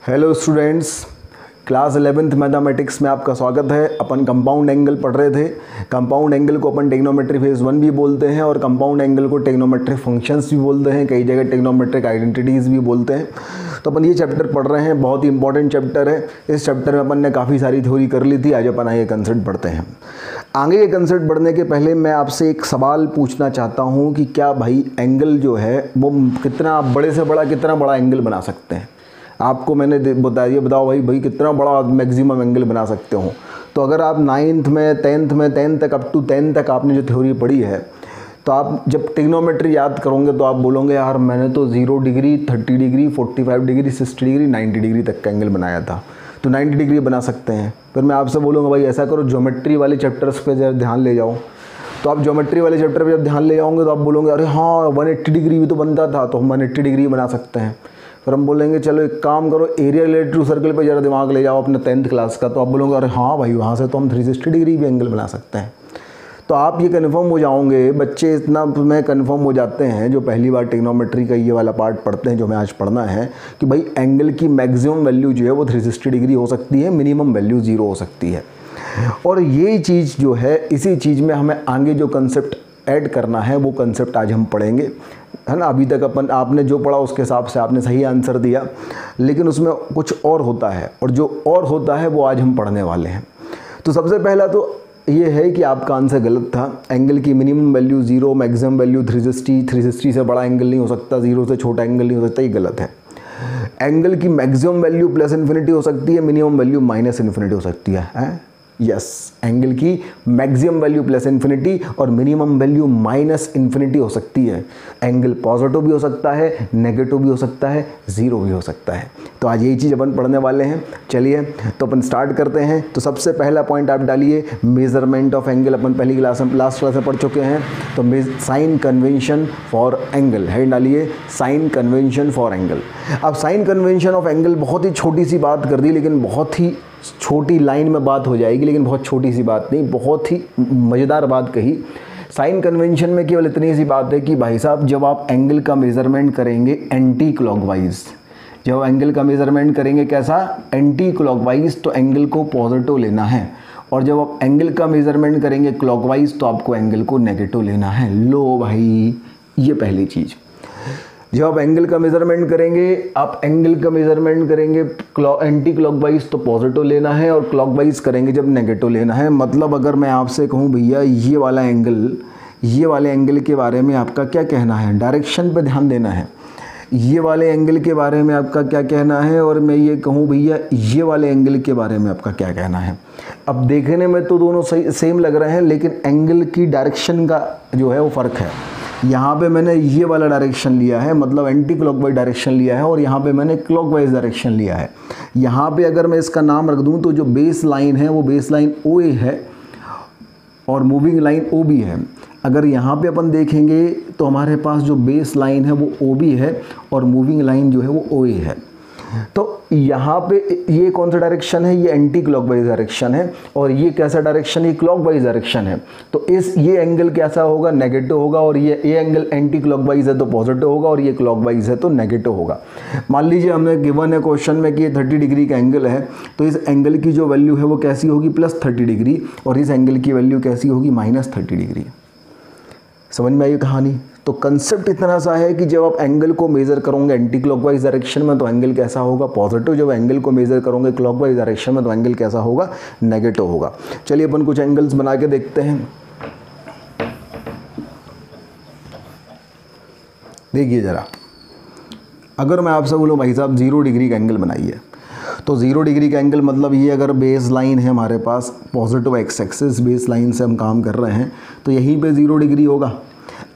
Hello students, class 11th mathematics में आपका स्वागत है। अपन कंपाउंड एंगल पढ़ रहे थे। कंपाउंड एंगल को अपन टेक्नोमेट्री फेज 1 भी बोलते हैं और कंपाउंड एंगल को टेक्नोमेट्रिक फंक्शंस भी बोलते हैं, कई जगह टेक्नोमेट्रिक आइडेंटिटीज़ भी बोलते हैं। तो अपन ये चैप्टर पढ़ रहे हैं, बहुत ही इंपॉर्टेंट चैप्टर है। इस चैप्टर में अपन ने काफ़ी सारी थ्योरी कर ली थी, आज अपन आगे कंसेप्ट पढ़ते हैं। आगे ये कंसेप्ट बढ़ने के पहले मैं आपसे एक सवाल पूछना चाहता हूँ कि क्या भाई एंगल जो है वो कितना बड़े से बड़ा कितना बड़ा एंगल बना सकते हैं। आपको मैंने बताओ भाई कितना बड़ा मैक्सिमम एंगल बना सकते हो। तो अगर आप 9th में 10th तक अप टू 10 तक आपने जो थ्योरी पढ़ी है, तो आप जब ट्रिग्नोमेट्री याद करोगे तो आप बोलोगे यार मैंने तो 0 degree, 30 degree, 45 degree, 60 degree, 90 degree तक का एंगल बनाया था, तो 90 डिग्री बना सकते हैं। फिर मैं आपसे बोलूँगा भाई ऐसा करो, ज्योमेट्री वाले चैप्टर्स पे जब ध्यान ले जाओ। तो आप ज्योमेट्री वाले चैप्टर पे जब ध्यान ले जाओगे तो आप बोलोगे अरे हाँ 180 डिग्री भी तो बनता था, तो हम 180 डिग्री बना सकते हैं। फिर हम बोलेंगे चलो एक काम करो, एरिया रिलेटेड टू सर्कल पे ज़रा दिमाग ले जाओ अपने 10th क्लास का, तो आप बोलोगे अरे हाँ भाई वहाँ से तो हम 360 डिग्री भी एंगल बना सकते हैं। तो आप ये कन्फर्म हो जाओगे, बच्चे इतना में कन्फर्म हो जाते हैं जो पहली बार ट्रिग्नोमेट्री का ये वाला पार्ट पढ़ते हैं जो हमें आज पढ़ना है, कि भाई एंगल की मैक्सिमम वैल्यू जो है वो 360 डिग्री हो सकती है, मिनिमम वैल्यू 0 हो सकती है। और ये चीज़ जो है, इसी चीज़ में हमें आगे जो कंसेप्ट ऐड करना है वो कंसेप्ट आज हम पढ़ेंगे, है ना। अभी तक आपने जो पढ़ा उसके हिसाब से आपने सही आंसर दिया, लेकिन उसमें कुछ और होता है, और जो और होता है वो आज हम पढ़ने वाले हैं। तो सबसे पहला तो ये है कि आपका आंसर गलत था। एंगल की मिनिमम वैल्यू 0, मैक्सिमम वैल्यू 360 से बड़ा एंगल नहीं हो सकता, 0 से छोटा एंगल नहीं हो सकता, ये गलत है। एंगल की मैक्सिमम वैल्यू प्लस इन्फिनिटी हो सकती है, मिनिमम वैल्यू माइनस इन्फिनिटी हो सकती है। यस, एंगल की मैक्सिमम वैल्यू प्लस इन्फिनिटी और मिनिमम वैल्यू माइनस इन्फिनिटी हो सकती है। एंगल पॉजिटिव भी हो सकता है, नेगेटिव भी हो सकता है, 0 भी हो सकता है। तो आज यही चीज़ अपन पढ़ने वाले हैं। चलिए तो अपन स्टार्ट करते हैं। तो सबसे पहला पॉइंट आप डालिए, मेजरमेंट ऑफ एंगल। अपन पहली क्लास में लास्ट क्लास में पढ़ चुके हैं। तो साइन कन्वेंशन फॉर एंगल है, डालिए साइन कन्वेंशन फॉर एंगल। अब साइन कन्वेंशन ऑफ एंगल बहुत ही छोटी सी बात कर दी, लेकिन बहुत ही छोटी लाइन में बात हो जाएगी, लेकिन बहुत छोटी सी बात नहीं, बहुत ही मज़ेदार बात कही। साइन कन्वेंशन में केवल इतनी सी बात है कि भाई साहब जब आप एंगल का मेज़रमेंट करेंगे एंटी क्लॉकवाइज, जब एंगल का मेज़रमेंट करेंगे कैसा, एंटी क्लॉकवाइज, तो एंगल को पॉजिटिव लेना है। और जब आप एंगल का मेज़रमेंट करेंगे क्लॉकवाइज तो आपको एंगल को नेगेटिव लेना है। लो भाई, ये पहली चीज़। जब आप एंगल का मेज़रमेंट करेंगे, आप एंगल का मेज़रमेंट करेंगे एंटी क्लॉकवाइज तो पॉजिटिव लेना है, और क्लॉकवाइज करेंगे जब नेगेटिव लेना है। मतलब अगर मैं आपसे कहूँ भैया ये वाला एंगल, ये वाले एंगल के बारे में आपका क्या कहना है, डायरेक्शन पे ध्यान देना है। ये वाले एंगल के बारे में आपका क्या कहना है, और मैं ये कहूँ भैया ये वाले एंगल के बारे में आपका क्या कहना है। अब देखने में तो दोनों सही सेम लग रहे हैं, लेकिन एंगल की डायरेक्शन का जो है वो फ़र्क है। यहाँ पे मैंने ये वाला डायरेक्शन लिया है, मतलब एंटी क्लॉकवाइज डायरेक्शन लिया है, और यहाँ पे मैंने क्लॉकवाइज डायरेक्शन लिया है। यहाँ पे अगर मैं इसका नाम रख दूँ तो जो बेस लाइन है वो बेस लाइन OA है और मूविंग लाइन OB है। अगर यहाँ पे अपन देखेंगे तो हमारे पास जो बेस लाइन है वो OB है और मूविंग लाइन जो है वो OA है। तो यहाँ पे ये कौन सा डायरेक्शन है, ये एंटी क्लॉकवाइज डायरेक्शन है, और ये कैसा डायरेक्शन है, ये क्लॉकवाइज डायरेक्शन है। तो ये एंगल कैसा होगा, नेगेटिव होगा, और ये एंगल एंटी क्लॉकवाइज है तो पॉजिटिव होगा, और ये क्लॉकवाइज है तो नेगेटिव होगा। मान लीजिए हमने गिवन है क्वेश्चन में कि ये 30 डिग्री का एंगल है, तो इस एंगल की जो वैल्यू है वो कैसी होगी, +30 डिग्री, और इस एंगल की वैल्यू कैसी होगी, -30 डिग्री। समझ में आई कहानी। तो कंसेप्ट इतना सा है कि जब आप एंगल को मेज़र करोगे एंटी क्लॉकवाइज डायरेक्शन में तो एंगल कैसा होगा, पॉजिटिव। जब एंगल को मेज़र करोगे क्लॉकवाइज डायरेक्शन में तो एंगल कैसा होगा, नेगेटिव होगा। चलिए अपन कुछ एंगल्स बना के देखते हैं। देखिए ज़रा, अगर मैं आपसे बोलूँ भाई साहब 0 डिग्री का एंगल बनाइए, तो 0 डिग्री का एंगल मतलब ये, अगर बेस लाइन है हमारे पास positive X axis, base line से हम काम कर रहे हैं, तो यहीं पे 0 डिग्री होगा।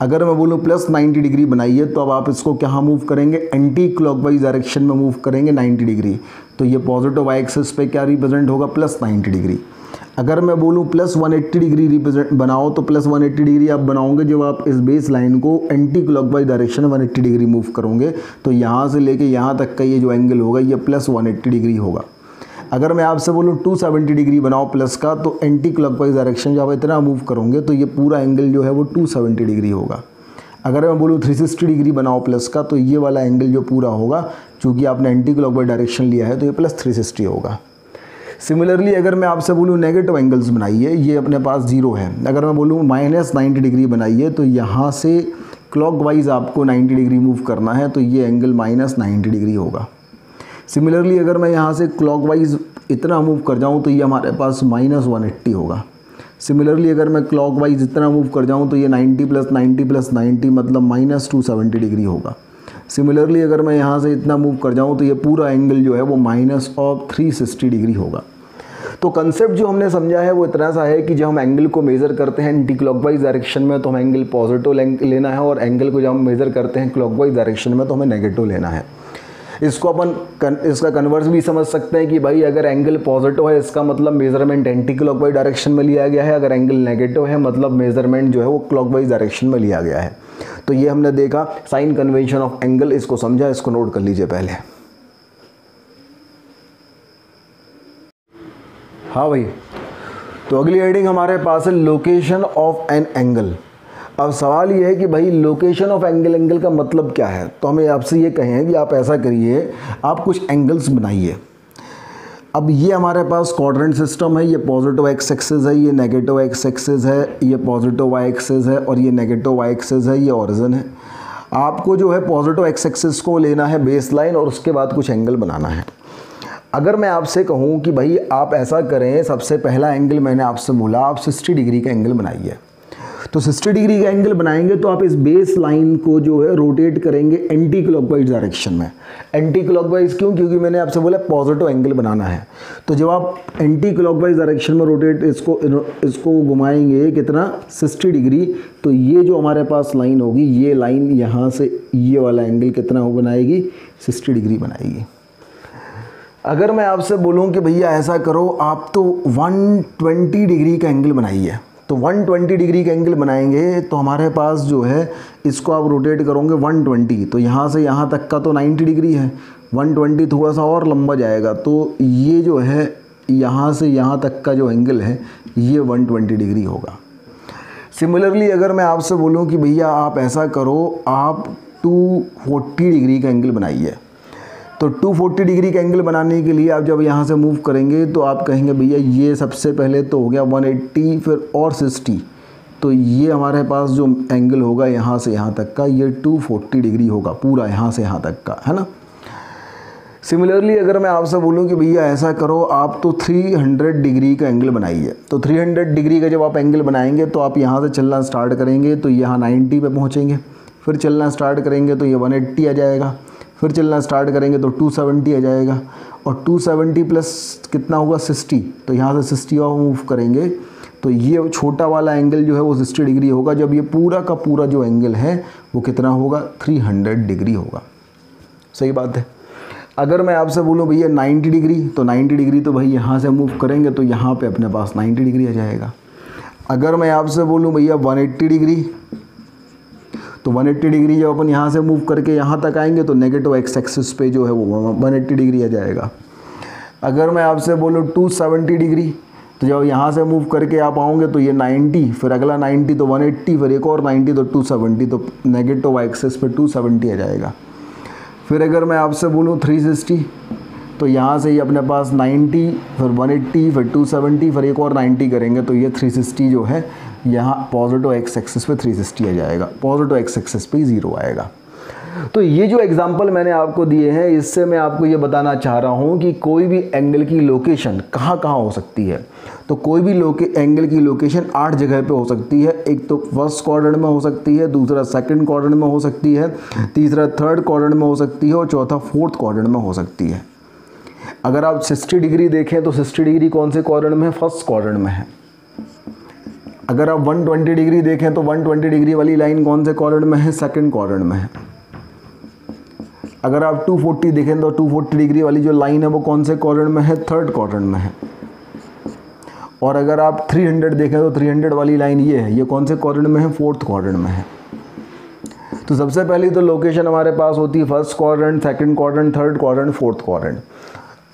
अगर मैं बोलूँ +90 डिग्री बनाइए, तो अब आप इसको क्या मूव करेंगे, एंटी क्लॉकवाइज डायरेक्शन में मूव करेंगे 90 डिग्री, तो ये पॉजिटिव वाई एक्सिस पे क्या रिप्रेजेंट होगा, +90 डिग्री। अगर मैं बोलूँ +180 डिग्री रिप्रेजेंट बनाओ, तो +180 डिग्री आप बनाओगे जब आप इस बेस लाइन को एंटी क्लॉकवाइज डायरेक्शन में 180 डिग्री मूव करोगे, तो यहाँ से लेके यहाँ तक का ये जो एंगल होगा ये +180 डिग्री होगा। अगर मैं आपसे बोलूँ 270 डिग्री बनाओ प्लस का, तो एंटी क्लॉकवाइज डायरेक्शन जब आप इतना मूव करोगे तो ये पूरा एंगल जो है वो 270 डिग्री होगा। अगर मैं बोलूँ 360 डिग्री बनाओ प्लस का, तो ये वाला एंगल जो पूरा होगा, चूँकि आपने एंटी क्लॉकवाइज डायरेक्शन लिया है तो ये प्लस 360 होगा। सिमिलरली अगर मैं आपसे बोलूँ नेगेटिव एंगल्स बनाइए, ये अपने पास 0 है। अगर मैं बोलूँ माइनस 90 डिग्री बनाइए, तो यहाँ से क्लॉकवाइज आपको 90 डिग्री मूव करना है, तो ये एंगल माइनस 90 डिग्री होगा। सिमिलरली अगर मैं यहाँ से क्लॉकवाइज इतना मूव कर जाऊँ तो ये हमारे पास माइनस 180 होगा। सिमिलरली अगर मैं क्लॉकवाइज इतना मूव कर जाऊँ तो ये 90 प्लस 90 प्लस 90 मतलब माइनस 270 डिग्री होगा। सिमिलरली अगर मैं यहाँ से इतना मूव कर जाऊँ तो ये पूरा एंगल जो है वो माइनस ऑफ 360 डिग्री होगा। तो कंसेप्ट जो हमने समझा है वो इतना सा है कि जब हम एंगल को मेज़र करते हैं एंटी क्लॉकवाइज डायरेक्शन में तो हम एंगल पॉजिटिव लेना है, और एंगल को जब हम मेज़र करते हैं क्लॉकवाइज डायरेक्शन में तो हमें नेगेटिव लेना है। इसको अपन इसका कन्वर्स भी समझ सकते हैं कि भाई अगर एंगल पॉजिटिव है इसका मतलब मेजरमेंट एंटी क्लॉकवाइज डायरेक्शन में लिया गया है, अगर एंगल नेगेटिव है मतलब मेजरमेंट जो है वो क्लॉकवाइज डायरेक्शन में लिया गया है। तो ये हमने देखा साइन कन्वेंशन ऑफ एंगल, इसको समझा, इसको नोट कर लीजिए पहले। हाँ भाई, तो अगली हेडिंग हमारे पास है लोकेशन ऑफ एन एंगल। अब सवाल ये है कि भाई लोकेशन ऑफ एंगल का मतलब क्या है। तो हमें आपसे ये कहें कि आप ऐसा करिए, आप कुछ एंगल्स बनाइए। अब ये हमारे पास क्वाड्रेंट सिस्टम है, ये पॉजिटिव एक्स एक्सिस है, ये नेगेटिव एक्स एक्सिस है, ये पॉजिटिव वाई एक्सिस है और ये नेगेटिव वाई एक्सिस है, ये ओरिजिन है। आपको जो है पॉजिटिव एक्स एक्सिस को लेना है बेस लाइन और उसके बाद कुछ एंगल बनाना है। अगर मैं आपसे कहूँ कि भाई आप ऐसा करें, सबसे पहला एंगल मैंने आपसे बोला आप 60 डिग्री का एंगल बनाइए। तो 60 डिग्री का एंगल बनाएंगे तो आप इस बेस लाइन को जो है रोटेट करेंगे एंटी क्लॉकवाइज डायरेक्शन में। एंटी क्लॉकवाइज क्यों? क्योंकि मैंने आपसे बोला पॉजिटिव एंगल बनाना है। तो जब आप एंटी क्लॉकवाइज डायरेक्शन में रोटेट इसको घुमाएंगे कितना 60 डिग्री, तो ये जो हमारे पास लाइन होगी, ये लाइन यहाँ से ये वाला एंगल कितना हो बनाएगी 60 डिग्री बनाएगी। अगर मैं आपसे बोलूँ कि भैया ऐसा करो आप तो 120 डिग्री का एंगल बनाइए, तो 120 डिग्री का एंगल बनाएंगे तो हमारे पास जो है इसको आप रोटेट करोगे 120, तो यहाँ से यहाँ तक का तो 90 डिग्री है, 120 थोड़ा सा और लंबा जाएगा, तो ये जो है यहाँ से यहाँ तक का जो एंगल है ये 120 डिग्री होगा। सिमिलरली अगर मैं आपसे बोलूँ कि भैया आप ऐसा करो आप 240 डिग्री का एंगल बनाइए, तो 240 डिग्री का एंगल बनाने के लिए आप जब यहाँ से मूव करेंगे तो आप कहेंगे भैया ये सबसे पहले तो हो गया 180 फिर और 60, तो ये हमारे पास जो एंगल होगा यहाँ से यहाँ तक का ये 240 डिग्री होगा पूरा यहाँ से यहाँ तक का, है ना। सिमिलरली अगर मैं आपसे बोलूँ कि भैया ऐसा करो आप तो 300 डिग्री का एंगल बनाइए, तो 300 डिग्री का जब आप एंगल बनाएंगे तो आप यहाँ से चलना स्टार्ट करेंगे तो यहाँ 90 पे पहुँचेंगे, फिर चलना स्टार्ट करेंगे तो ये 180 आ जाएगा, फिर चलना स्टार्ट करेंगे तो 270 आ जाएगा, और 270 प्लस कितना होगा 60, तो यहाँ से 60 और मूव करेंगे तो ये छोटा वाला एंगल जो है वो 60 डिग्री होगा। जब ये पूरा का पूरा जो एंगल है वो कितना होगा 300 डिग्री होगा। सही बात है। अगर मैं आपसे बोलूँ भैया 90 डिग्री, तो 90 डिग्री तो भाई यहाँ से मूव करेंगे तो यहाँ पे अपने पास 90 डिग्री आ जाएगा। अगर मैं आपसे बोलूँ भैया 180 डिग्री, तो 180 डिग्री जब अपन यहाँ से मूव करके यहाँ तक आएंगे तो नेगेटिव एक्स एक्सिस पे जो है वो 180 डिग्री आ जाएगा। अगर मैं आपसे बोलूँ 270 डिग्री, तो जब यहाँ से मूव करके आप आओगे तो ये 90, फिर अगला 90 तो 180, फिर एक और 90 तो 270, तो नेगेटिव एक्सिस पे 270 आ जाएगा। फिर अगर मैं आपसे बोलूँ 360, तो यहाँ से ये अपने पास 90, फिर 180, फिर 270, फिर एक और 90 करेंगे तो ये 360 जो है यहाँ पॉजिटिव एक्स एक्सिस पे 360 आ जाएगा, पॉजिटिव एक्स एक्सिस पे 0 आएगा। तो ये जो एग्जांपल मैंने आपको दिए हैं इससे मैं आपको ये बताना चाह रहा हूँ कि कोई भी एंगल की लोकेशन कहाँ कहाँ हो सकती है। तो कोई भी एंगल की लोकेशन 8 जगह पे हो सकती है। एक तो फर्स्ट क्वाड्रेंट में हो सकती है, दूसरा सेकंड क्वाड्रेंट में हो सकती है, तीसरा थर्ड क्वाड्रेंट में हो सकती है और चौथा फोर्थ क्वाड्रेंट में हो सकती है। अगर आप 60 डिग्री देखें तो 60 डिग्री कौन से क्वाड्रेंट में है? फर्स्ट क्वाड्रेंट में है। अगर आप 120 डिग्री देखें तो 120 डिग्री वाली लाइन कौन से क्वाड्रेंट में है? सेकंड क्वाड्रेंट में है। अगर आप 240 देखें तो 240 डिग्री वाली जो लाइन है वो कौन से क्वाड्रेंट में है? थर्ड क्वाड्रेंट में है। और अगर आप 300 देखें तो 300 वाली लाइन ये है, ये कौन से क्वाड्रेंट में है? फोर्थ क्वाड्रेंट में है। तो सबसे पहली तो लोकेशन हमारे पास होती है first quadrant, second quadrant, third quadrant, fourth quadrant.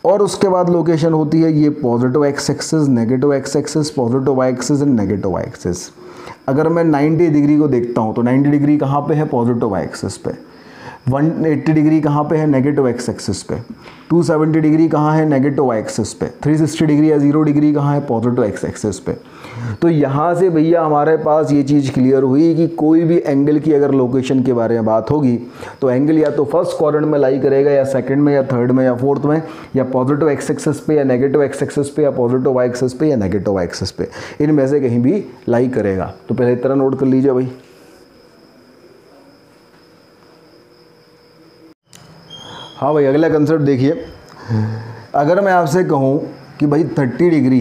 और उसके बाद लोकेशन होती है ये positive X axis, negative X axis, positive Y axis and negative Y axis. अगर मैं 90 डिग्री को देखता हूँ तो 90 डिग्री कहाँ पे है, पॉजिटिव वाई एक्सिस पे। 180 डिग्री कहाँ पे है, नेगेटिव एक्स एक्सिस पे। 270 डिग्री कहाँ है, नेगेटिव वाई एक्सिस पे। 360 डिग्री या 0 डिग्री कहाँ है, पॉजिटिव एक्स एक्सिस पे। तो यहाँ से भैया हमारे पास ये चीज़ क्लियर हुई कि कोई भी एंगल की अगर लोकेशन के बारे में बात होगी तो एंगल या तो फर्स्ट क्वाड्रेंट में लाई करेगा, या सेकंड में, या थर्ड में, या फोर्थ में, या पॉजिटिव एक्स एक्सिस पे, या नेगेटिव एक्स एक्सिस पे, या पॉजिटिव वाई एक्सिस पे, या नेगेटिव वाई एक्सिस पे, इनमें से कहीं भी लाई करेगा। तो पहले इतना नोट कर लीजिए भाई। हाँ भाई, अगला कंसेप्ट देखिए। अगर मैं आपसे कहूँ कि भाई 30 डिग्री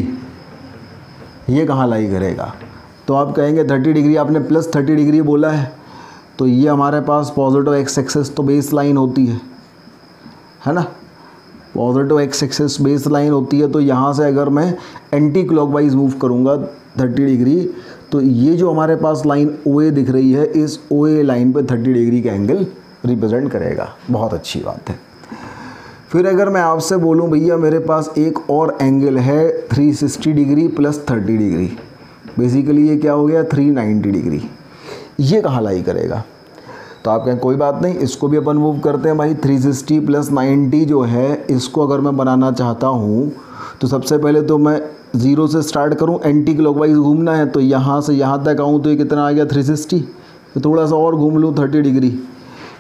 ये कहाँ लाई करेगा, तो आप कहेंगे 30 डिग्री, आपने प्लस 30 डिग्री बोला है, तो ये हमारे पास पॉजिटिव एक्स एक्सिस तो बेस लाइन होती है ना। Positive X axis base line होती है, तो यहाँ से अगर मैं एंटी क्लॉकवाइज मूव करूँगा 30 डिग्री, तो ये जो हमारे पास लाइन OA दिख रही है, इस OA लाइन पे 30 डिग्री का एंगल रिप्रेजेंट करेगा। बहुत अच्छी बात है। फिर अगर मैं आपसे बोलूं भैया मेरे पास एक और एंगल है 360 डिग्री प्लस 30 डिग्री, बेसिकली ये क्या हो गया, 390 डिग्री, ये कहाँ लाई करेगा, तो आप कहें कोई बात नहीं, इसको भी अपन मूव करते हैं भाई। 360 प्लस 90 जो है, इसको अगर मैं बनाना चाहता हूँ तो सबसे पहले तो मैं 0 से स्टार्ट करूँ, एंटी क्लॉकवाइज घूमना है, तो यहाँ से यहाँ तक आऊँ तो ये कितना आ गया 360, तो थोड़ा सा और घूम लूँ 30 डिग्री,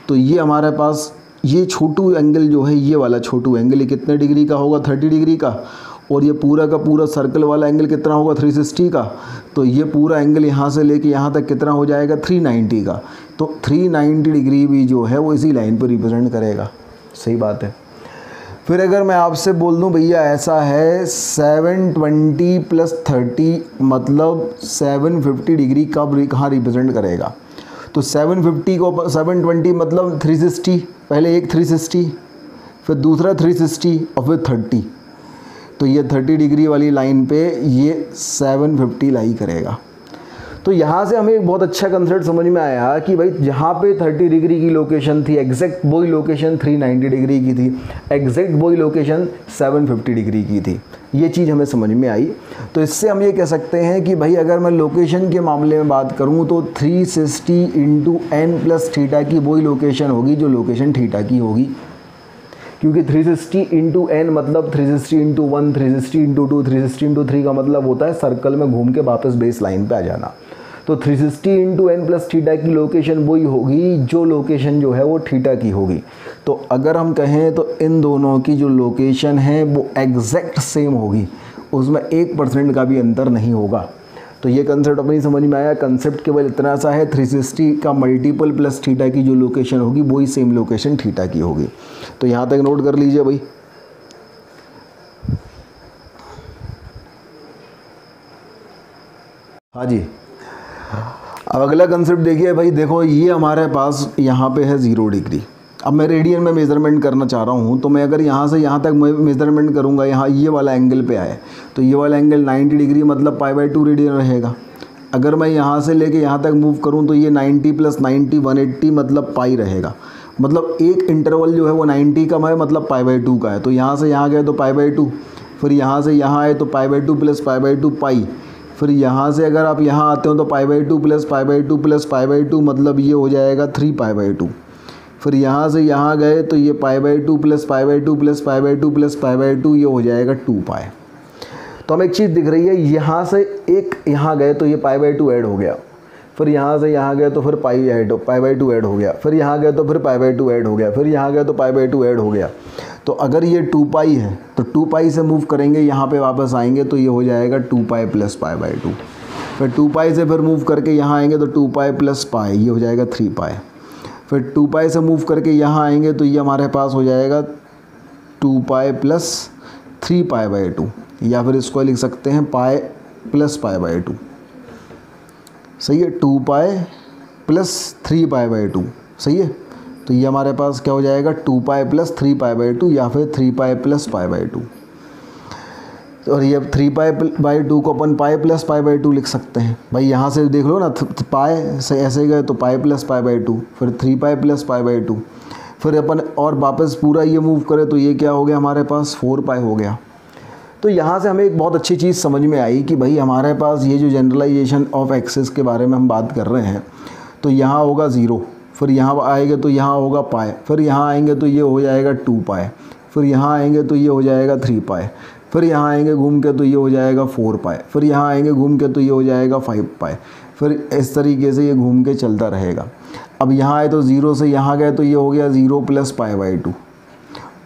तो ये हमारे पास ये छोटू एंगल जो है, ये वाला छोटू एंगल, ये कितने डिग्री का होगा, 30 डिग्री का, और ये पूरा का पूरा सर्कल वाला एंगल कितना होगा, 360 का, तो ये पूरा एंगल यहाँ से लेके यहाँ तक कितना हो जाएगा, 390 का। तो 390 डिग्री भी जो है वो इसी लाइन पर रिप्रेजेंट करेगा। सही बात है। फिर अगर मैं आपसे बोल दूँ भैया ऐसा है 720 प्लस 30 मतलब 750 डिग्री कब कहाँ रिप्रेजेंट करेगा, तो 750 को 720 मतलब 360, पहले एक 360, फिर दूसरा 360 और फिर 30, तो ये 30 डिग्री वाली लाइन पे ये 750 लाई करेगा। तो यहाँ से हमें एक बहुत अच्छा कंसेप्ट समझ में आया कि भाई जहाँ पे 30 डिग्री की लोकेशन थी, एग्जैक्ट वही लोकेशन 390 डिग्री की थी, एग्जैक्ट वही लोकेशन 750 डिग्री की थी। ये चीज़ हमें समझ में आई। तो इससे हम ये कह सकते हैं कि भाई अगर मैं लोकेशन के मामले में बात करूँ तो 360 इंटू n प्लस थीटा की वही लोकेशन होगी जो लोकेशन थीटा की होगी, क्योंकि 360 इंटू n मतलब 360 इंटू 1, 360 इंटू 2, 360 इंटू 3 का मतलब होता है सर्कल में घूम के वापस बेस लाइन पे आ जाना। तो 360 इंटू n प्लस थीटा की लोकेशन वही होगी जो लोकेशन जो है वो थीटा की होगी। तो अगर हम कहें तो इन दोनों की जो लोकेशन है वो एग्जैक्ट सेम होगी, उसमें 1% का भी अंतर नहीं होगा। तो ये कंसेप्ट अपनी समझ में आया। कंसेप्ट केवल इतना सा है, 360 का मल्टीपल प्लस थीटा की जो लोकेशन होगी वही सेम लोकेशन थीटा की होगी। तो यहाँ तक नोट कर लीजिए भाई। हाँ जी, अब अगला कंसेप्ट देखिए भाई। देखो ये हमारे पास यहाँ पे है 0 डिग्री। अब मैं रेडियन में मेज़रमेंट करना चाह रहा हूँ, तो मैं अगर यहाँ से यहाँ तक मेज़रमेंट करूँगा, यहाँ ये वाला एंगल पे आए तो ये वाला एंगल 90 डिग्री मतलब π/2 रेडियन रहेगा। अगर मैं यहाँ से लेके यहाँ तक मूव करूँ तो ये 90 प्लस 90 180 मतलब पाई रहेगा। मतलब एक इंटरवल जो है वो 90 का है, मतलब π/2 का है। तो यहाँ से यहाँ गए तो π/2, फिर यहाँ से यहाँ आए तो π/2 प्लस π/2 पाई, फिर यहाँ से अगर आप यहाँ आते हो तो π/2 प्लस π/2 प्लस π/2 मतलब ये हो जाएगा 3π/2। फिर यहाँ से यहाँ गए तो ये π/2 प्लस π/2 प्लस π/2 प्लस π/2 ये हो जाएगा 2π। तो हमें एक चीज़ दिख रही है, यहाँ से एक यहाँ गए तो ये π/2 ऐड हो गया, फिर यहाँ से यहाँ गए तो फिर π/2 ऐड हो गया, फिर यहाँ गए तो फिर π/2 ऐड हो गया, फिर यहाँ गए तो π/2 ऐड हो गया। तो अगर ये 2π है तो 2π से मूव करेंगे, यहाँ पे वापस आएंगे तो ये हो जाएगा 2π प्लस π/2। फिर 2π से फिर मूव करके यहाँ आएंगे तो 2π प्लस π ये हो जाएगा 3π। फिर 2π से मूव करके यहाँ आएंगे तो ये हमारे पास हो जाएगा 2π प्लस 3π/2, या फिर इसको लिख सकते हैं π प्लस π/2। सही है, 2π प्लस 3π/2। सही है, तो ये हमारे पास क्या हो जाएगा 2π प्लस 3π/2 या फिर 3π प्लस π/2। और ये 3π/2 को अपन π प्लस π/2 लिख सकते हैं। भाई यहाँ से देख लो ना, π से ऐसे गए तो π प्लस π/2, फिर 3π प्लस π/2, फिर अपन और वापस पूरा ये मूव करें तो ये क्या हो गया हमारे पास 4π हो गया। तो यहाँ से हमें एक बहुत अच्छी चीज़ समझ में आई कि भाई हमारे पास ये जो जनरलाइजेशन ऑफ एक्सेस के बारे में हम बात कर रहे हैं, तो यहाँ होगा 0, फिर यहाँ आएंगे तो यहाँ होगा पाई, फिर यहाँ आएंगे तो ये हो जाएगा 2 पाई, फिर यहाँ आएंगे तो ये हो जाएगा 3 पाई, फिर यहाँ आएंगे घूम के तो ये हो जाएगा 4 पाई, फिर यहाँ आएंगे घूम के तो ये हो जाएगा 5 पाई, फिर इस तरीके से ये घूम के चलता रहेगा। अब यहाँ आए तो 0 से यहाँ गए तो ये हो गया 0 प्लस पाई बाई 2,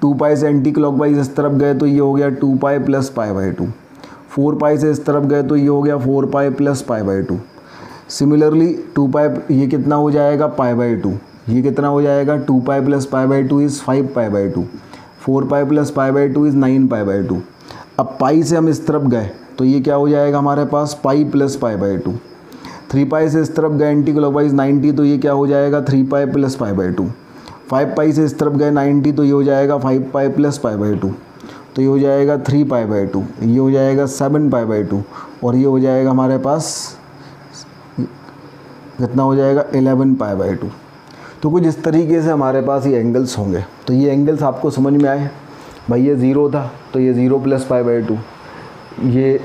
2 पाई से एंटी क्लॉकवाइज इस तरफ गए तो ये हो गया 2 पाई प्लस पाई बाई 2, 4 पाई से इस तरफ गए तो ये हो गया 4 pi plus pi by 2। Similarly 2 पाई ये कितना हो जाएगा पाई बाई 2, ये कितना हो जाएगा 2 pi plus pi by 2 is 5 pi by 2, 4 pi plus pi by 2 is 9 pi by 2। अब पाई से हम इस तरफ गए तो ये क्या हो जाएगा हमारे पास पाई प्लस पाई बाई 2, 3 पाई से इस तरफ गए एंटी क्लॉकवाइज 90 तो ये क्या हो जाएगा 3 पाई प्लस पाई बाई 2, 5 पाई से इस तरफ गए 90 तो ये हो जाएगा 5 पाई प्लस पाई बाई 2, तो ये हो जाएगा 3 पाई बाई 2, ये हो जाएगा 7 पाई बाई 2, और ये हो जाएगा हमारे पास कितना हो जाएगा 11 पाई बाई 2। तो कुछ इस तरीके से हमारे पास ये एंगल्स होंगे। तो ये एंगल्स आपको समझ में आए भाई, ये 0 था तो ये 0 प्लस पाई बाई 2, ये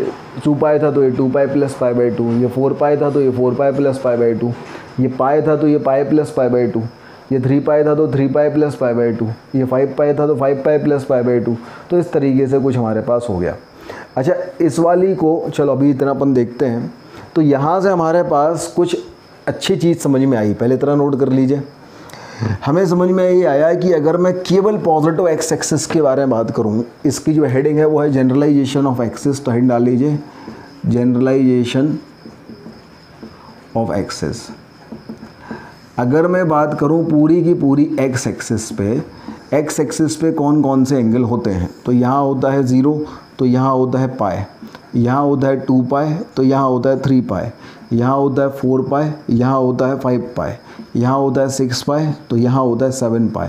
2 पाई था तो ये 2 पाई प्लस पाई बाई 2, ये 4 पाई था तो ये 4 पाई प्लस पाई बाई 2, ये पाई था तो ये पाई प्लस पाई बाई 2, ये 3 पाई था तो 3 पाई प्लस पाई बाई 2, ये 5 पाई था तो 5 पाई प्लस पाई बाई 2। तो इस तरीके से कुछ हमारे पास हो गया। अच्छा, इस वाली को चलो अभी इतना अपन देखते हैं। तो यहाँ से हमारे पास कुछ अच्छी चीज़ समझ में आई, पहले तरह नोट कर लीजिए। हमें समझ में ये आया कि अगर मैं केवल पॉजिटिव एक्स एक्सिस के बारे में बात करूँ, इसकी जो हेडिंग है वो है जनरलाइजेशन ऑफ एक्सिस, तो हेड डाल लीजिए जनरलाइजेशन ऑफ एक्सिस। अगर मैं बात करूँ पूरी की पूरी एक्स एक्सिस पे कौन कौन से एंगल होते हैं, तो यहाँ होता है 0, तो यहाँ होता है पाई, यहाँ होता है 2 पाई, तो यहाँ होता है 3 पाई, यहाँ होता है 4 पाई, यहाँ होता है 5 पाई, यहाँ होता है 6 पाई, तो यहाँ होता है 7 पाई।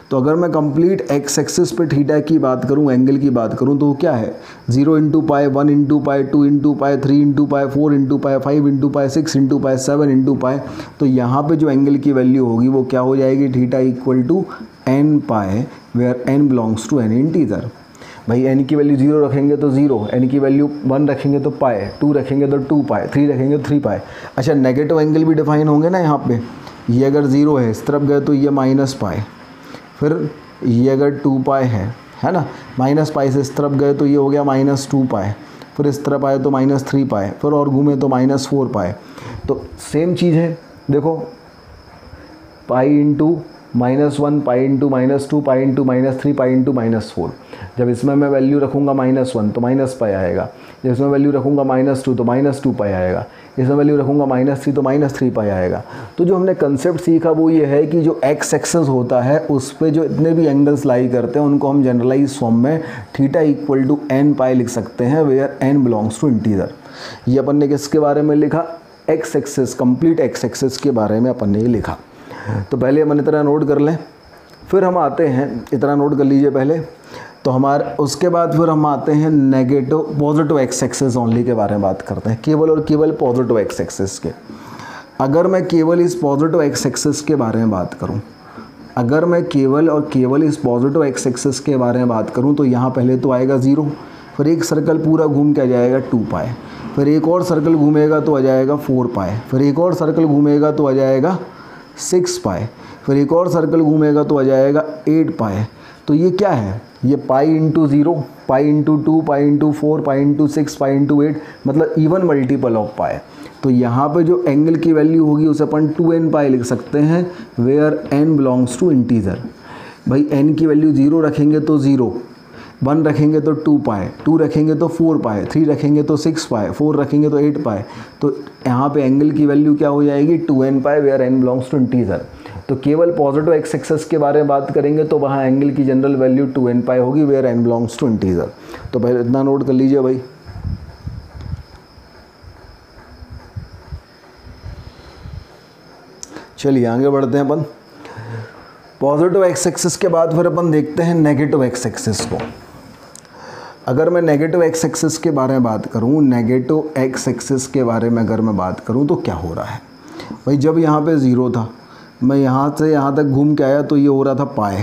तो अगर मैं कंप्लीट एक्स एक्सिस पे थीटा की बात करूँ, एंगल की बात करूँ, तो क्या है 0 into pi, 1 into pi, 2 into pi, 3 into pi, 4 into pi, 5 into pi, 6 into pi, 7 into pi. तो यहाँ पे जो एंगल की वैल्यू होगी वो क्या हो जाएगी, theta equal to n pi, where n belongs to n integer. भाई n की वैल्यू 0 रखेंगे तो 0, n की वैल्यू 1 रखेंगे तो पाई, 2 रखेंगे तो 2 पाई, 3 रखेंगे तो 3 पाई। अच्छा, नेगेटिव एंगल भी डिफाइन होंगे ना यहाँ पे। ये अगर 0 है इस तरफ गए तो ये माइनस पाई, फिर ये अगर 2 पाई है ना, माइनस पाई से इस तरफ गए तो ये हो गया माइनस 2 पाई, फिर इस तरफ आए तो माइनस 3 पाई, फिर और घूमे तो माइनस 4 पाई। तो सेम चीज़ है, देखो pi into -1, pi into -2, pi into -3, pi into -4। जब इसमें मैं वैल्यू रखूँगा -1 तो माइनस पाई आएगा, जब इसमें वैल्यू रखूँगा -2 तो -2 पाई आएगा, इसमें वैल्यू रखूँगा -3 तो -3 पाई आएगा। तो जो हमने कंसेप्ट सीखा वो ये है कि जो एक्स एक्सिस होता है उस पर जो इतने भी एंगल्स लाई करते हैं उनको हम जनरलाइज फॉर्म में theta equal to n pi लिख सकते हैं, where n belongs to integer. ये अपन ने किसके बारे में लिखा, X axis, complete X axis के बारे में अपन ने ये लिखा। तो पहले अपन इतना नोट कर लें, फिर हम आते हैं, इतना नोट कर लीजिए पहले। तो हमारे उसके बाद फिर हम आते हैं negative positive X axis only के बारे में बात करते हैं, केवल और केवल पॉजिटिव एक्स एक्सिस के। अगर मैं केवल इस पॉजिटिव एक्स एक्सिस के बारे में बात करूं, अगर मैं केवल और केवल इस पॉजिटिव एक्स एक्सिस के बारे में बात करूं तो यहाँ पहले तो आएगा 0, फिर एक सर्कल पूरा घूम के आ जाएगा 2 पाई, फिर एक और सर्कल घूमेगा तो आ जाएगा 4 पाई, फिर एक और सर्कल घूमेगा तो आ जाएगा 6 पाई, फिर एक और सर्कल घूमेगा तो आ जाएगा 8 पाई। तो ये क्या है, ये pi into 0, pi into 2, pi into 4, pi into 6, pi into 8, मतलब इवन मल्टीपल ऑफ पाई। तो यहाँ पे जो एंगल की वैल्यू होगी उसे अपन 2n पाई लिख सकते हैं, where n belongs to integer. भाई n की वैल्यू 0 रखेंगे तो 0, 1 रखेंगे तो 2 पाई, 2 रखेंगे तो 4 पाई, 3 रखेंगे तो 6 पाई, 4 रखेंगे तो 8 पाई। तो यहाँ पे एंगल की वैल्यू क्या हो जाएगी 2n pi, where n belongs to integer. तो केवल पॉजिटिव एक्स एक्सिस के बारे में बात करेंगे तो वहाँ एंगल की जनरल वैल्यू 2n पाई होगी, where n belongs to integer. तो पहले इतना नोट कर लीजिए भाई। चलिए आगे बढ़ते हैं अपन। पॉजिटिव एक्स एक्सिस के बाद फिर अपन देखते हैं नेगेटिव एक्स एक्सिस को। अगर मैं नेगेटिव एक्स एक्सिस के बारे में बात करूं, नेगेटिव एक्स एक्सिस के बारे में अगर मैं बात करूं तो क्या हो रहा है भाई, जब यहाँ पे 0 था, मैं यहाँ से यहाँ तक घूम के आया तो ये हो रहा था पाई,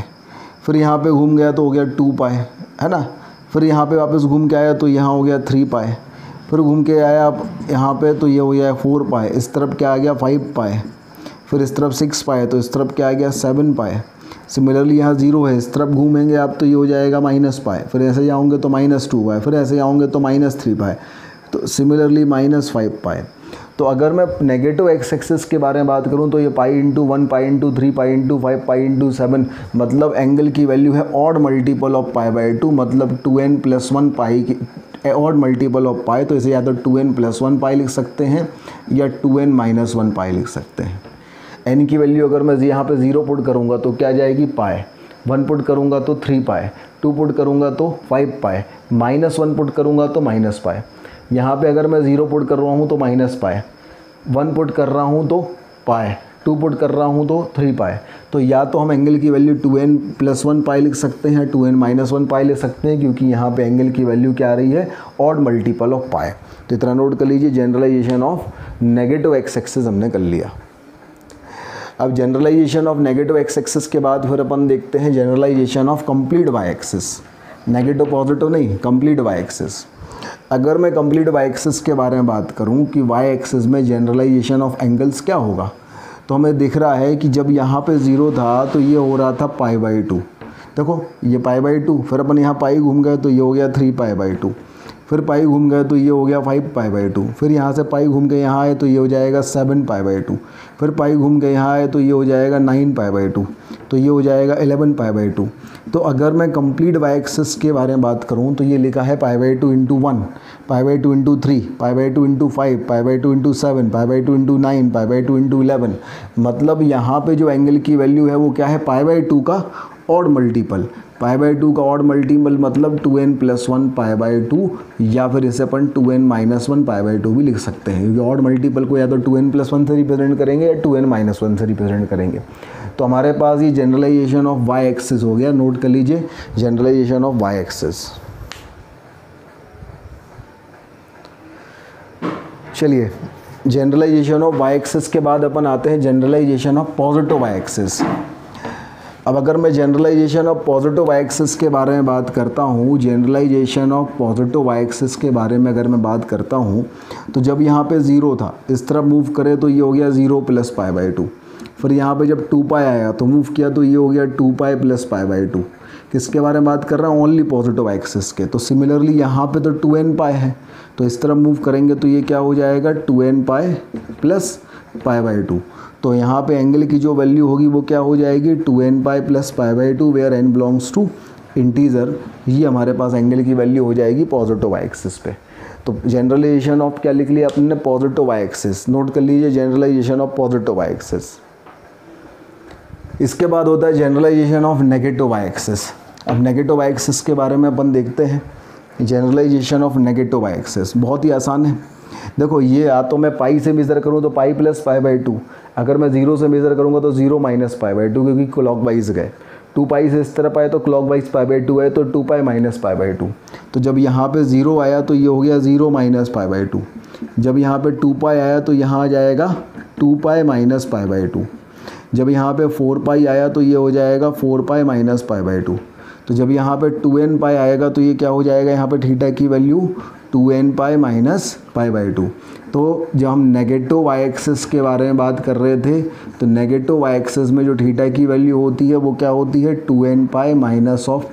फिर यहाँ पे घूम गया तो हो गया 2 पाई, है ना, फिर यहाँ पे वापस घूम के आया तो यहाँ हो गया 3 पाई, फिर घूम के आया आप यहाँ पे तो ये हो गया 4 पाई, इस तरफ क्या आ गया 5 पाई, फिर इस तरफ 6 पाई, तो इस तरफ क्या आ गया 7 पाई। सिमिलरली यहाँ 0 है, इस तरफ घूमेंगे आप तो ये हो जाएगा -पाई, फिर ऐसे जाओगे तो -2 पाई, फिर ऐसे जाओगे तो -3 पाई, तो सिमिलरली -5 पाई। तो अगर मैं नेगेटिव एक्स एक्सिस के बारे में बात करूं तो ये pi into 1, pi into 3, pi into 5, pi into 7, मतलब एंगल की वैल्यू है odd multiple of pi by 2, मतलब 2n + 1 पाई की ऑड मल्टीपल ऑफ पाई। तो इसे या तो 2n + 1 पाई लिख सकते हैं या 2n - 1 पाई लिख सकते हैं। n की वैल्यू अगर मैं यहाँ पे 0 पुट करूँगा तो क्या जाएगी पाई, 1 पुट करूँगा तो 3 पाई, 2 पुट करूँगा तो 5 पाई, -1 पुट करूँगा तो -पाई। यहाँ पे अगर मैं 0 पुट कर रहा हूँ तो -पाई, 1 पुट कर रहा हूँ तो पाई, 2 पुट कर रहा हूँ तो 3 पाई। तो या तो हम एंगल की वैल्यू 2n + 1 पाई लिख सकते हैं, 2n - 1 पाई लिख सकते हैं, क्योंकि यहाँ पे एंगल की वैल्यू क्या आ रही है ऑड मल्टीपल ऑफ पाई। तो इतना नोट कर लीजिए, generalization of negative X axis हमने कर लिया। अब generalization of negative X axis के बाद फिर अपन देखते हैं generalization of complete Y axis. Negative positive नहीं, कंप्लीट वाई एक्सिस। अगर मैं कंप्लीट वाई एक्सिस के बारे में बात करूं कि वाई एक्सिस में जनरलाइजेशन ऑफ एंगल्स क्या होगा, तो हमें दिख रहा है कि जब यहाँ पे 0 था तो ये हो रहा था पाई बाई 2। देखो ये पाई बाई 2, फिर अपन यहाँ पाई घूम गए तो ये हो गया 3 पाई बाई 2, फिर पाई घूम गए तो ये हो गया 5 पाई बाई 2, फिर यहाँ से पाई घूम के यहाँ आए तो ये हो जाएगा 7 पाई बाई 2, फिर पाई घूम के यहाँ आए तो ये हो जाएगा 9 पाई बाई 2, तो ये हो जाएगा 11 पाई बाई 2। तो अगर मैं कंप्लीट वाई एक्सिस के बारे में बात करूँ तो ये लिखा है पाई by 2 × 1, pi by 2 × 3, pi by 2 × 5, pi by 2 × 7, pi by 2 × 9, pi by 2 × 11। मतलब यहाँ पे जो एंगल की वैल्यू है वो क्या है पाई बाई 2 का ऑड मल्टीपल। पाई बाई 2 का ऑड मल्टीपल मतलब 2n + 1 पाई बाई 2, या फिर इसे अपन 2n - 1 पाई बाई 2 भी लिख सकते हैं, क्योंकि ऑड मल्टीपल को या तो 2n + 1 से रिप्रेजेंट करेंगे या 2n - 1 से रिप्रेजेंट करेंगे। तो हमारे पास ये जनरलाइजेशन ऑफ वाई एक्सिस हो गया। नोट कर लीजिए जनरलाइजेशन ऑफ वाई एक्सिस। चलिए जनरलाइजेशन ऑफ वाई एक्सिस के बाद अपन आते हैं generalization of positive Y axis. अब अगर मैं generalization of positive Y axis के बारे में बात करता हूँ, generalization of positive Y axis के बारे में अगर मैं बात करता हूँ तो जब यहाँ पे 0 था इस तरफ मूव करे तो ये हो गया 0 + पाई बाई 2, फिर यहाँ पे जब 2 पाई आया तो मूव किया तो ये हो गया 2 पाई + पाई बाई 2। किसके बारे में बात कर रहा हूँ, ओनली पॉजिटिव वाई एक्सिस के। तो सिमिलरली यहाँ पे तो 2n पाई है, तो इस तरफ मूव करेंगे तो ये क्या हो जाएगा 2n पाई + पाई बाई 2। तो यहाँ पे एंगल की जो वैल्यू होगी वो क्या हो जाएगी 2n pi + pi by 2, where n belongs to integer. ये हमारे पास एंगल की वैल्यू हो जाएगी पॉजिटिव वाई एक्सिस पे। तो जनरलाइजेशन ऑफ क्या लिख लिया अपने पॉजिटिव वाई एक्सिस। नोट कर लीजिए generalization of positive Y axis. इसके बाद होता है generalization of negative Y axis. अब नेगेटिव वाई एक्सिस के बारे में अपन देखते हैं। Generalization of negative Y axis बहुत ही आसान है। देखो ये या तो मैं पाई से मेज़र करूँ तो पाई + पाई बाई 2, अगर मैं 0 से मेज़र करूँगा तो 0 - पाई बाई 2, क्योंकि क्लॉकवाइज गए। 2 पाई से इस तरफ आए तो क्लॉकवाइज पाई बाई 2 है, तो 2 पाई - पाई बाई 2। तो जब यहाँ पे 0 आया तो ये हो गया 0 - पाई बाई 2। जब यहाँ पे 2 पाई आया तो यहाँ आ जाएगा 2 पाई - पाई बाई 2। जब यहाँ पे 4 पाई आया तो ये हो जाएगा 4 पाई - पाई बाई 2। तो जब यहाँ पे 2n पाई आएगा तो ये क्या हो जाएगा, यहाँ पे थीटा की value 2n pi - pi by 2। तो जब हम नेगेटिव वाई एक्सिस के बारे में बात कर रहे थे तो नेगेटिव वाई एक्सिस में जो थीटा की वैल्यू होती है वो क्या होती है 2n पाई -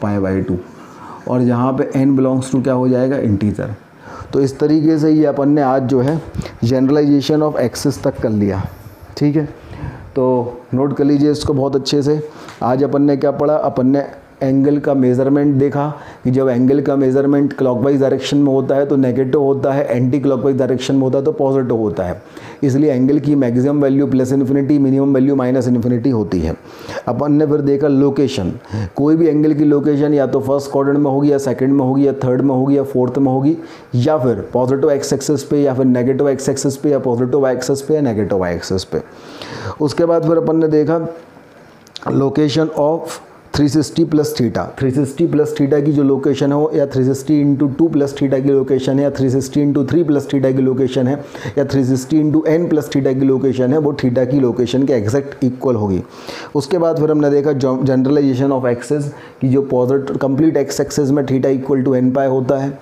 पाई बाई 2, और यहाँ पे n बिलोंग्स टू क्या हो जाएगा इंटीजर। तो इस तरीके से ये अपन ने आज जो है जनरलाइजेशन ऑफ एक्सिस तक कर लिया। ठीक है, तो नोट कर लीजिए इसको बहुत अच्छे से। आज अपन ने क्या पढ़ा, अपन ने एंगल का मेज़रमेंट देखा कि जब एंगल का मेज़रमेंट क्लॉकवाइज डायरेक्शन में होता है तो नेगेटिव होता है, एंटी क्लॉकवाइज डायरेक्शन में होता है तो पॉजिटिव होता है। इसलिए एंगल की मैक्सिमम वैल्यू +∞, मिनिमम वैल्यू -∞ होती है। अपन ने फिर देखा लोकेशन, कोई भी एंगल की लोकेशन या तो फर्स्ट क्वाड्रेंट में होगी या सेकंड में होगी या थर्ड में होगी या फोर्थ में होगी, या फिर पॉजिटिव एक्स एक्सिस पे या फिर नेगेटिव एक्स एक्सिस पे या पॉजिटिव वाई एक्सिस पे या नेगेटिव वाई एक्सिस पे। उसके बाद फिर अपन ने देखा location of 360 plus theta, 360 plus theta की जो लोकेशन है वो या 360 इंटू 2 प्लस थीटा की लोकेशन है, या 360 इंटू 3 प्लस थीटा की लोकेशन है, या 360 इंटू n प्लस थीटा की लोकेशन है, वो थीटा की लोकेशन के एग्जैक्ट इक्वल होगी। उसके बाद फिर हमने देखा जनरलाइजेशन ऑफ एक्सेस की जो पॉजिटिव कंप्लीट एक्स एक्सेस में थीटा इक्वल टू n पाई होता है,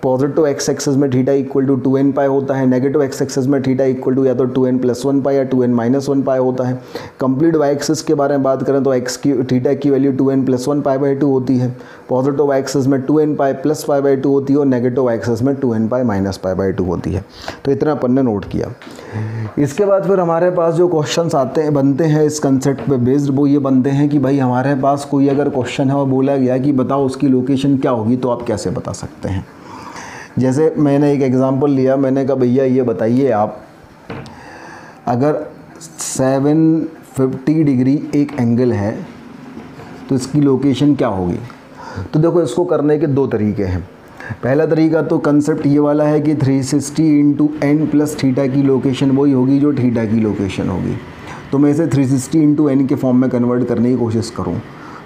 पॉजिटिव एक्स एक्सेस में थीटा इक्वल टू 2n पाई होता है, नेगेटिव एक्स एक्सेस में थीटा इक्वल टू या तो 2n प्लस 1 पाई या 2n माइनस 1 पाई होता है। कंप्लीट वाई एक्सेस के बारे में बात करें तो एक्स की थीटा की value 2n plus 1 pi by 2 होती है, पॉजिटिव वाई एक्सेस में 2n pi plus pi by 2 होती है और नेगेटिव वाई एक्सेस में 2n pi minus pi by 2 होती है। तो इतना अपन ने नोट किया। इसके बाद फिर हमारे पास जो क्वेश्चंस आते हैं बनते हैं इस कंसेप्ट पे बेस्ड, वो ये बनते हैं कि भाई हमारे पास कोई अगर क्वेश्चन है और बोला गया कि बताओ उसकी लोकेशन क्या होगी, तो आप कैसे बता सकते हैं। जैसे मैंने एक एग्ज़ाम्पल लिया, मैंने कहा भैया ये बताइए आप, अगर 750 डिग्री एक एंगल है तो इसकी लोकेशन क्या होगी। तो देखो इसको करने के दो तरीके हैं। पहला तरीका तो कंसेप्ट ये वाला है कि 360 इंटू n प्लस थीटा की लोकेशन वही होगी जो थीटा की लोकेशन होगी। तो मैं इसे 360 इंटू n के फॉर्म में कन्वर्ट करने की कोशिश करूँ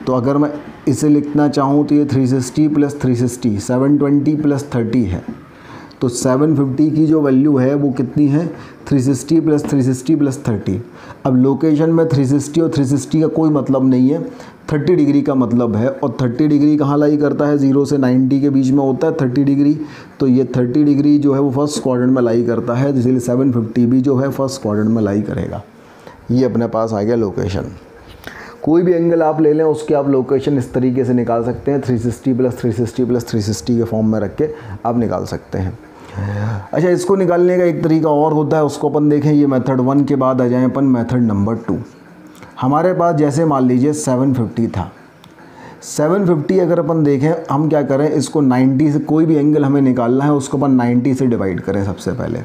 तो अगर मैं इसे लिखना चाहूँ तो ये 360 प्लस 360 720 प्लस 30 है। तो 750 की जो वैल्यू है वो कितनी है, 360 प्लस 360 प्लस 30। अब लोकेशन में 360 और 360 का कोई मतलब नहीं है, 30 डिग्री का मतलब है, और 30 डिग्री कहाँ लाई करता है, 0 से 90 के बीच में होता है 30 डिग्री। तो ये 30 डिग्री जो है वो फर्स्ट क्वाड्रेंट में लाई करता है, इसलिए 750 भी जो है फर्स्ट क्वाड्रेंट में लाई करेगा। ये अपने पास आ गया लोकेशन। कोई भी एंगल आप ले लें उसकी आप लोकेशन इस तरीके से निकाल सकते हैं, 360 प्लस 360 प्लस 360 के फॉर्म में रख के आप निकाल सकते हैं। अच्छा, इसको निकालने का एक तरीका और होता है, उसको अपन देखें। ये मेथड 1 के बाद आ जाएं अपन मेथड नंबर 2। हमारे पास जैसे मान लीजिए 750 था, 750 अगर अपन देखें, हम क्या करें, इसको 90 से कोई भी एंगल हमें निकालना है उसको अपन 90 से डिवाइड करें। सबसे पहले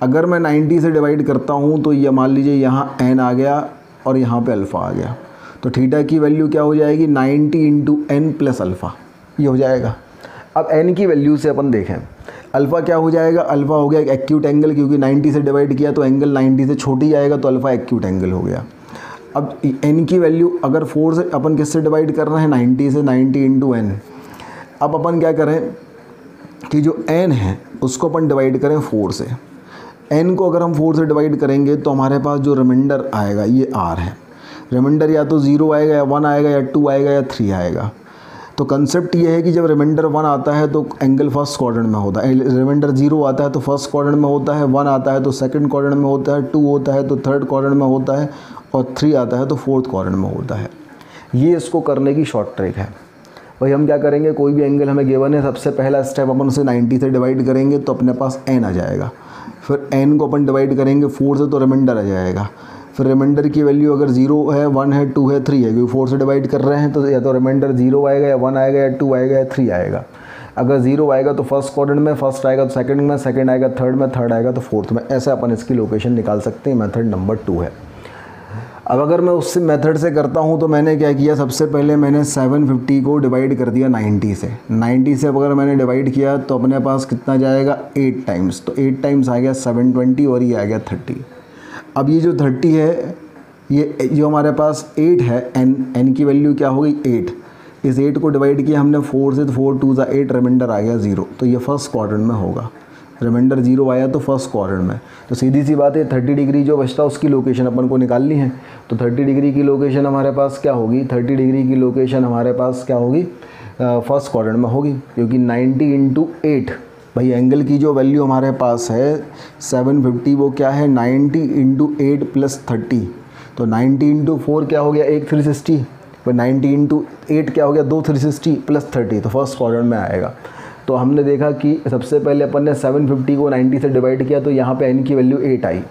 अगर मैं 90 से डिवाइड करता हूँ तो ये मान लीजिए यहाँ n आ गया और यहाँ पे अल्फ़ा आ गया, तो थीटा की वैल्यू क्या हो जाएगी, 90 इंटू n प्लस अल्फ़ा, ये हो जाएगा। अब n की वैल्यू से अपन देखें, अल्फ़ा क्या हो जाएगा, अल्फ़ा हो गया एक एक्यूट एंगल, क्योंकि 90 से डिवाइड किया तो एंगल 90 से छोटी आएगा, तो अल्फ़ा एक्यूट एंगल हो गया। अब n की वैल्यू अगर 4 से अपन किससे डिवाइड कर रहे हैं, 90 से, 90 इंटू n। अब अपन क्या करें कि जो n है उसको अपन डिवाइड करें 4 से। n को अगर हम 4 से डिवाइड करेंगे तो हमारे पास जो रिमाइंडर आएगा ये r है। रिमाइंडर या तो 0 आएगा या 1 आएगा या 2 आएगा या 3 आएगा। तो कंसेप्ट ये है कि जब रिमाइंडर 1 आता है तो एंगल फर्स्ट क्वाड्रेंट में होता है, रिमाइंडर 0 आता है तो फर्स्ट क्वाड्रेंट में होता है, 1 आता है तो सेकंड क्वाड्रेंट में होता है, 2 होता है तो थर्ड क्वाड्रेंट में होता है, और 3 आता है तो फोर्थ क्वाड्रेंट में होता है। ये इसको करने की शॉर्ट ट्रिक है। भाई हम क्या करेंगे, कोई भी एंगल हमें गिवन है, सबसे पहला स्टेप अपन उसे 90 से डिवाइड करेंगे तो अपने पास n आ जाएगा। फिर n को अपन डिवाइड करेंगे 4 से तो रिमाइंडर आ जाएगा। फिर रिमाइंडर की वैल्यू अगर 0 है, 1 है, 2 है, 3 है, क्योंकि 4 से डिवाइड कर रहे हैं तो या तो रिमाइंडर 0 आएगा या 1 आएगा या 2 आएगा या 3 आएगा। अगर 0 आएगा तो फर्स्ट क्वाड्रेंट में, फर्स्ट आएगा तो सेकंड में, सेकंड आएगा थर्ड में, थर्ड आएगा तो फोर्थ में। ऐसे अपन इसकी लोकेशन निकाल सकते हैं। मेथड नंबर 2 है। अब अगर मैं उस मेथड से करता हूँ तो मैंने क्या किया, सबसे पहले मैंने 750 को डिवाइड कर दिया 90 से। 90 से अगर मैंने डिवाइड किया तो अपने पास कितना जाएगा, 8 टाइम्स। तो 8 टाइम्स आ गया 720 और ये आ गया 30। अब ये जो 30 है, ये जो हमारे पास 8 है, n की वैल्यू क्या हो गई 8। इस 8 को डिवाइड किया हमने 4 से, तो 4 2 8, रिमाइंडर आ गया 0। तो ये फर्स्ट क्वाड्रेंट में होगा। रिमाइंडर 0 आया तो फर्स्ट क्वाड्रेंट में। तो सीधी सी बात है, 30 डिग्री जो बचता है उसकी लोकेशन अपन को निकालनी है। तो 30 डिग्री की लोकेशन हमारे पास क्या होगी, 30 डिग्री की लोकेशन हमारे पास क्या होगी, फर्स्ट क्वाड्रेंट में होगी, क्योंकि 90 इंटू 8, भाई एंगल की जो वैल्यू हमारे पास है 750 वो क्या है, 90 इंटू 8 प्लस 30। तो 90 इंटू 4 क्या हो गया, एक 360। फिर 90 इंटू 8 क्या हो गया, 2 360 प्लस 30। तो फर्स्ट क्वाड्रेंट में आएगा। तो हमने देखा कि सबसे पहले अपन ने 750 को 90 से डिवाइड किया तो यहाँ पे n की वैल्यू 8 आई।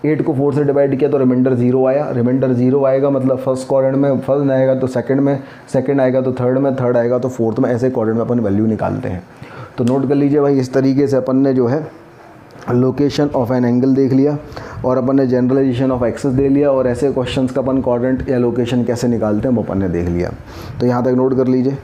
8 को 4 से डिवाइड किया तो रिमाइंडर 0 आया। रिमाइंडर 0 आएगा मतलब फर्स्ट क्वाड्रेंट में, फर्स्ट आएगा तो सेकंड में, सेकंड आएगा तो थर्ड में, थर्ड आएगा तो फोर्थ में। ऐसे क्वाड्रेंट में अपन वैल्यू निकालते हैं। तो नोट कर लीजिए भाई, इस तरीके से अपन ने जो है लोकेशन ऑफ एन एंगल देख लिया और अपन ने जनरलाइजेशन ऑफ एक्सेस दे लिया, और ऐसे क्वेश्चंस का अपन क्वाड्रेंट या लोकेशन कैसे निकालते हैं वो अपन ने देख लिया। तो यहाँ तक नोट कर लीजिए।